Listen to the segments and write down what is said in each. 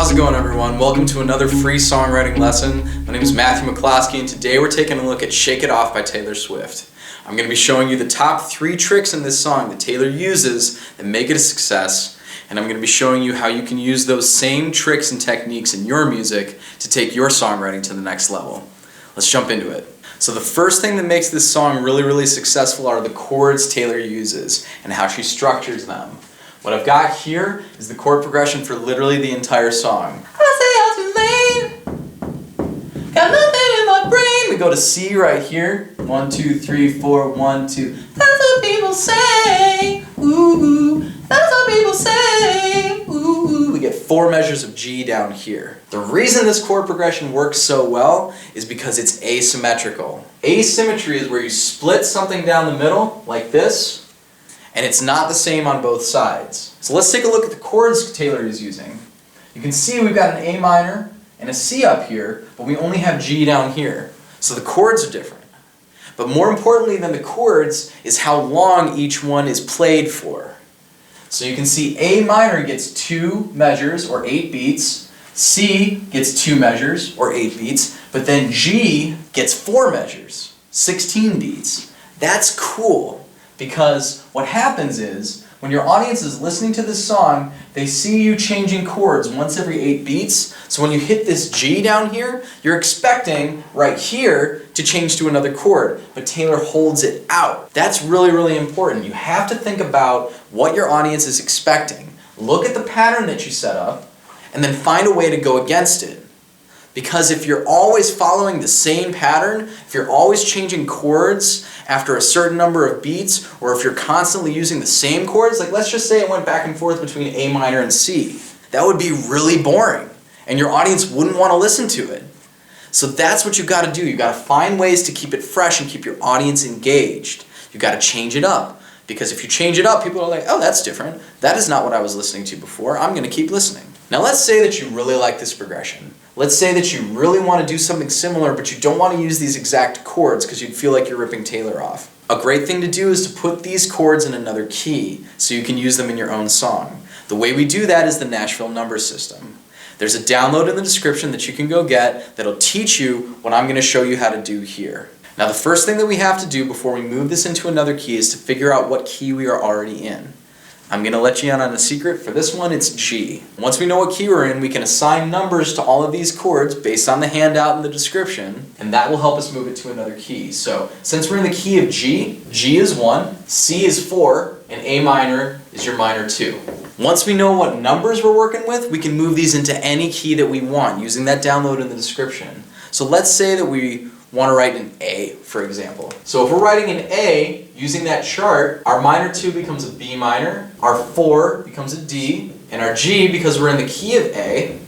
How's it going, everyone? Welcome to another free songwriting lesson. My name is Matthew McCloskey, and today we're taking a look at Shake It Off by Taylor Swift. I'm going to be showing you the top 3 tricks in this song that Taylor uses that make it a success, and I'm going to be showing you how you can use those same tricks and techniques in your music to take your songwriting to the next level. Let's jump into it. So the first thing that makes this song really successful are the chords Taylor uses and how she structures them. What I've got here is the chord progression for literally the entire song. I say I'm too late, got nothing in my brain. We go to C right here. 1, 2, 3, 4, 1, 2. That's what people say. Ooh, that's what people say. Ooh. We get 4 measures of G down here. The reason this chord progression works so well is because it's asymmetrical. Asymmetry is where you split something down the middle, like this, and it's not the same on both sides. So let's take a look at the chords Taylor is using. You can see we've got an A minor and a C up here, but we only have G down here. So the chords are different. But more importantly than the chords is how long each one is played for. So you can see A minor gets 2 measures, or 8 beats. C gets 2 measures, or 8 beats. But then G gets 4 measures, 16 beats. That's cool. Because what happens is, when your audience is listening to this song, they see you changing chords once every 8 beats. So when you hit this G down here, you're expecting right here to change to another chord, but Taylor holds it out. That's really important. You have to think about what your audience is expecting. Look at the pattern that you set up, and then find a way to go against it. Because if you're always following the same pattern, if you're always changing chords after a certain number of beats, or if you're constantly using the same chords, like let's just say it went back and forth between A minor and C, that would be really boring, and your audience wouldn't want to listen to it. So that's what you've got to do. You've got to find ways to keep it fresh and keep your audience engaged. You've got to change it up. Because if you change it up, people are like, oh, that's different. That is not what I was listening to before. I'm going to keep listening. Now let's say that you really like this progression. Let's say that you really want to do something similar, but you don't want to use these exact chords because you'd feel like you're ripping Taylor off. A great thing to do is to put these chords in another key so you can use them in your own song. The way we do that is the Nashville number system. There's a download in the description that you can go get that'll teach you what I'm going to show you how to do here. Now the first thing that we have to do before we move this into another key is to figure out what key we are already in. I'm going to let you in on a secret. For this one, it's G. Once we know what key we're in, we can assign numbers to all of these chords based on the handout in the description, and that will help us move it to another key. So since we're in the key of G, G is 1, C is 4, and A minor is your minor 2. Once we know what numbers we're working with, we can move these into any key that we want using that download in the description. So let's say that we want to write an A, for example. So if we're writing an A, using that chart, our minor 2 becomes a B minor, our 4 becomes a D, and our G, because we're in the key of A,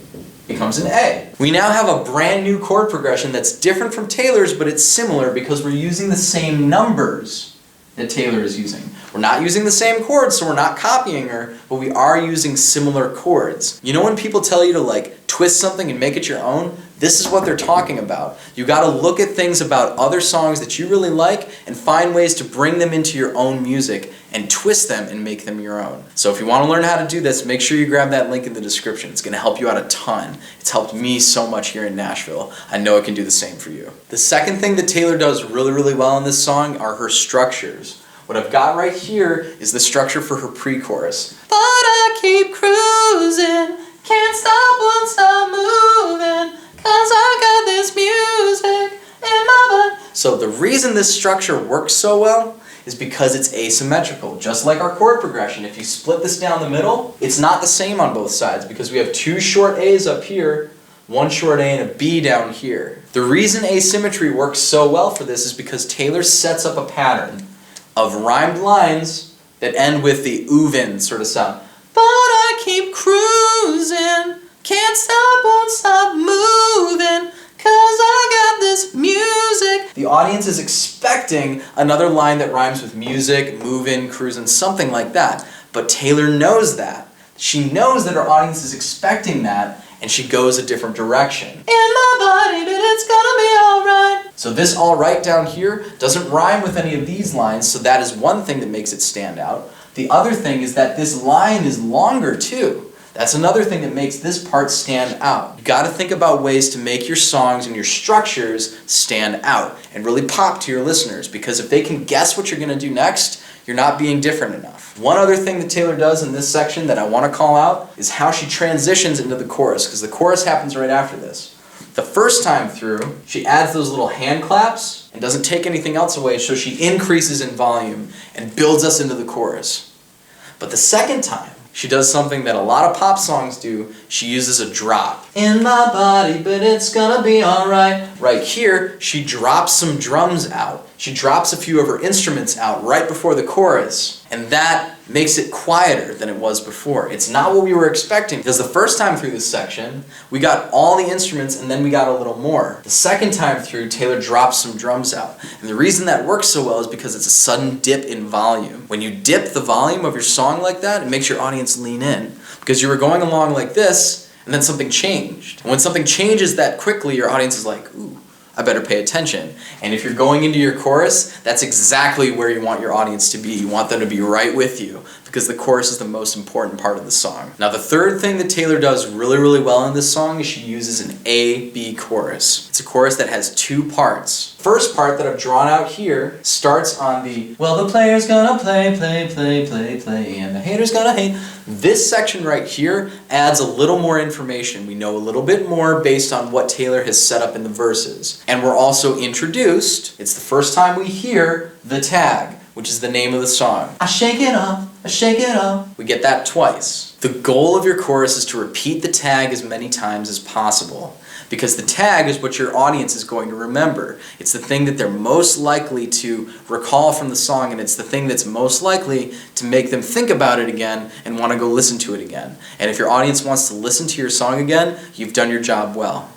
becomes an A. We now have a brand new chord progression that's different from Taylor's, but it's similar because we're using the same numbers that Taylor is using. We're not using the same chords, so we're not copying her, but we are using similar chords. You know when people tell you to like twist something and make it your own? This is what they're talking about. You got to look at things about other songs that you really like and find ways to bring them into your own music and twist them and make them your own. So if you want to learn how to do this, make sure you grab that link in the description. It's going to help you out a ton. It's helped me so much here in Nashville. I know it can do the same for you. The second thing that Taylor does really well in this song are her structures. What I've got right here is the structure for her pre-chorus. But I keep cruising, can't stop, won't stop moving, 'cause I got this music in my butt. So the reason this structure works so well is because it's asymmetrical. Just like our chord progression, if you split this down the middle, it's not the same on both sides because we have 2 short A's up here, 1 short A and a B down here. The reason asymmetry works so well for this is because Taylor sets up a pattern of rhymed lines that end with the oovin sort of sound. But I keep cruising, can't stop, won't stop moving, 'cause I got this music. The audience is expecting another line that rhymes with music, moving, cruising, something like that. But Taylor knows that. She knows that her audience is expecting that, and she goes a different direction. In my body, but it's gonna be alright. So this alright down here doesn't rhyme with any of these lines, so that is one thing that makes it stand out. The other thing is that this line is longer too. That's another thing that makes this part stand out. You gotta think about ways to make your songs and your structures stand out and really pop to your listeners, because if they can guess what you're gonna do next, you're not being different enough. One other thing that Taylor does in this section that I wanna call out is how she transitions into the chorus, because the chorus happens right after this. The first time through, she adds those little hand claps and doesn't take anything else away, so she increases in volume and builds us into the chorus. But the second time, she does something that a lot of pop songs do. She uses a drop. In my body, but it's gonna be alright. Right here, she drops some drums out. She drops a few of her instruments out right before the chorus. And that makes it quieter than it was before. It's not what we were expecting, because the first time through this section, we got all the instruments and then we got a little more. The second time through, Taylor drops some drums out. And the reason that works so well is because it's a sudden dip in volume. When you dip the volume of your song like that, it makes your audience lean in. Because you were going along like this, and then something changed. And when something changes that quickly, your audience is like, ooh, I better pay attention. And if you're going into your chorus, that's exactly where you want your audience to be. You want them to be right with you, because the chorus is the most important part of the song. Now, the third thing that Taylor does really, really well in this song is she uses an A-B chorus. It's a chorus that has two parts. First part that I've drawn out here starts on the, well, the player's gonna play, play, play, play, play, and the hater's gonna hate. This section right here adds a little more information. We know a little bit more based on what Taylor has set up in the verses. And we're also introduced, it's the first time we hear the tag, which is the name of the song. I shake it up, I shake it up. We get that twice. The goal of your chorus is to repeat the tag as many times as possible, because the tag is what your audience is going to remember. It's the thing that they're most likely to recall from the song, and it's the thing that's most likely to make them think about it again and want to go listen to it again. And if your audience wants to listen to your song again, you've done your job well.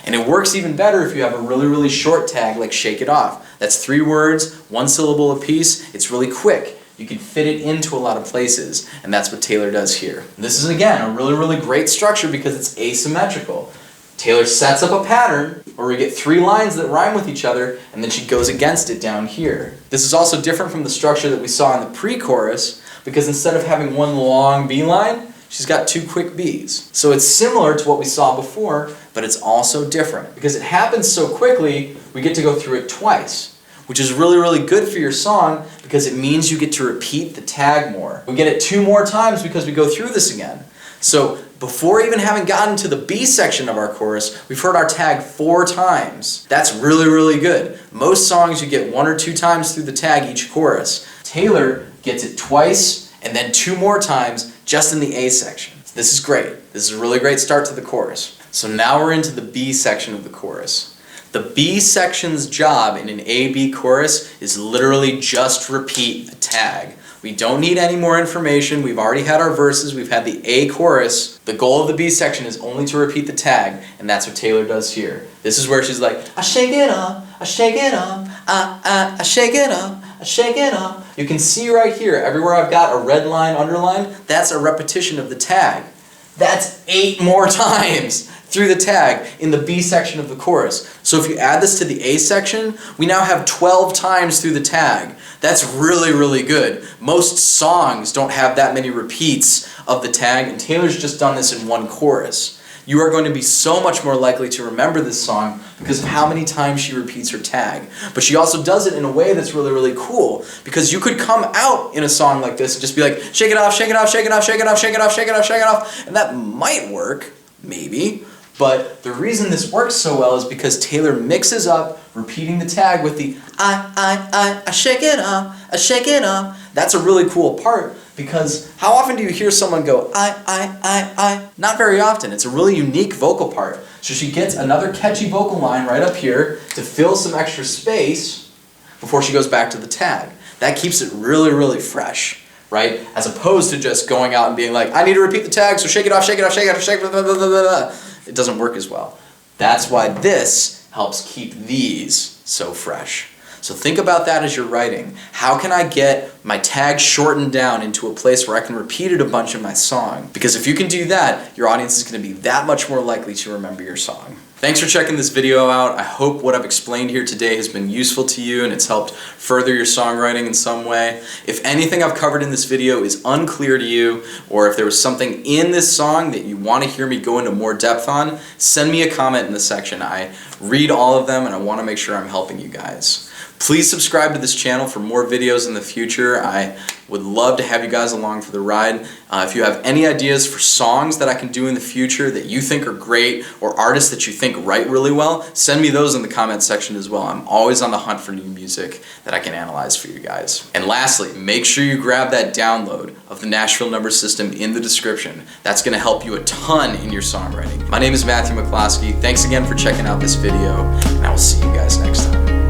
And it works even better if you have a really, really short tag like Shake It Off. That's 3 words, 1 syllable apiece. It's really quick. You can fit it into a lot of places, and that's what Taylor does here. And this is, again, a really, really great structure because it's asymmetrical. Taylor sets up a pattern where we get 3 lines that rhyme with each other, and then she goes against it down here. This is also different from the structure that we saw in the pre-chorus, because instead of having 1 long B line, she's got 2 quick Bs. So it's similar to what we saw before, but it's also different. Because it happens so quickly, we get to go through it twice, which is really, really good for your song because it means you get to repeat the tag more. We get it 2 more times because we go through this again. So before even having gotten to the B section of our chorus, we've heard our tag 4 times. That's really, really good. Most songs you get 1 or 2 times through the tag each chorus. Taylor gets it twice and then 2 more times just in the A section. This is great. This is a really great start to the chorus. So now we're into the B section of the chorus. The B section's job in an A-B chorus is literally just repeat the tag. We don't need any more information. We've already had our verses. We've had the A chorus. The goal of the B section is only to repeat the tag, and that's what Taylor does here. This is where she's like, I shake it up, I shake it up, I shake it up, I shake it up. You can see right here, everywhere I've got a red line underlined, that's a repetition of the tag. That's 8 more times through the tag in the B section of the chorus. So if you add this to the A section, we now have 12 times through the tag. That's really, really good. Most songs don't have that many repeats of the tag, and Taylor's just done this in 1 chorus. You are going to be so much more likely to remember this song because of how many times she repeats her tag. But she also does it in a way that's really, really cool, because you could come out in a song like this and just be like, shake it off, shake it off, shake it off, shake it off, shake it off, shake it off, shake it off, and that might work, maybe. But the reason this works so well is because Taylor mixes up repeating the tag with the I shake it up, I shake it up. That's a really cool part, because how often do you hear someone go I? Not very often. It's a really unique vocal part. So she gets another catchy vocal line right up here to fill some extra space before she goes back to the tag. That keeps it really, really fresh, right? As opposed to just going out and being like, I need to repeat the tag, so shake it off, shake it off, shake it off, shake it off, blah, blah, blah, blah, blah. It doesn't work as well. That's why this helps keep these so fresh. So think about that as you're writing. How can I get my tag shortened down into a place where I can repeat it a bunch in my song? Because if you can do that, your audience is going to be that much more likely to remember your song. Thanks for checking this video out. I hope what I've explained here today has been useful to you and it's helped further your songwriting in some way. If anything I've covered in this video is unclear to you, or if there was something in this song that you want to hear me go into more depth on, send me a comment in the section. I read all of them and I want to make sure I'm helping you guys. Please subscribe to this channel for more videos in the future. I would love to have you guys along for the ride. If you have any ideas for songs that I can do in the future that you think are great, or artists that you think write really well, send me those in the comment section as well. I'm always on the hunt for new music that I can analyze for you guys. And lastly, make sure you grab that download of the Nashville number system in the description. That's going to help you a ton in your songwriting. My name is Matthew McCloskey. Thanks again for checking out this video, and I will see you guys next time.